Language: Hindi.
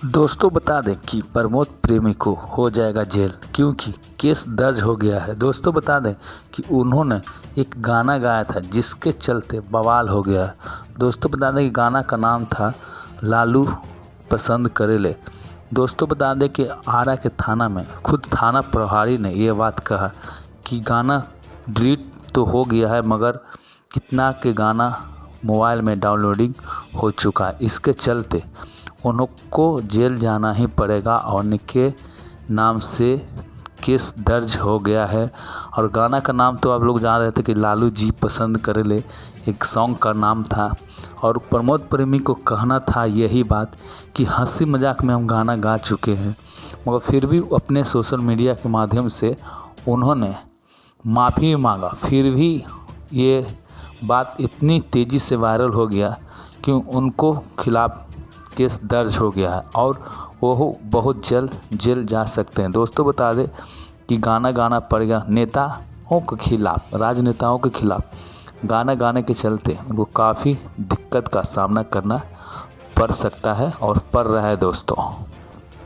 दोस्तों बता दें कि प्रमोद प्रेमी को हो जाएगा जेल, क्योंकि केस दर्ज हो गया है। दोस्तों बता दें कि उन्होंने एक गाना गाया था जिसके चलते बवाल हो गया। दोस्तों बता दें कि गाना का नाम था लालू पसंद करेले। दोस्तों बता दें कि आरा के थाना में खुद थाना प्रभारी ने ये बात कहा कि गाना डिलीट तो हो गया है, मगर कितना के गाना मोबाइल में डाउनलोडिंग हो चुका है, इसके चलते उनको जेल जाना ही पड़ेगा और उनके नाम से केस दर्ज हो गया है। और गाना का नाम तो आप लोग जान रहे थे कि लालू जी पसंद करेले एक सॉन्ग का नाम था। और प्रमोद प्रेमी को कहना था यही बात कि हंसी मजाक में हम गाना गा चुके हैं, मगर फिर भी अपने सोशल मीडिया के माध्यम से उन्होंने माफ़ी मांगा। फिर भी ये बात इतनी तेज़ी से वायरल हो गया कि उनको खिलाफ़ केस दर्ज हो गया है और वो बहुत जल्द जेल जा सकते हैं। दोस्तों बता दें कि गाना गाना पड़ेगा नेताओं के खिलाफ़, राजनेताओं के खिलाफ़ गाना गाने के चलते उनको काफ़ी दिक्कत का सामना करना पड़ सकता है और पड़ रहा है दोस्तों।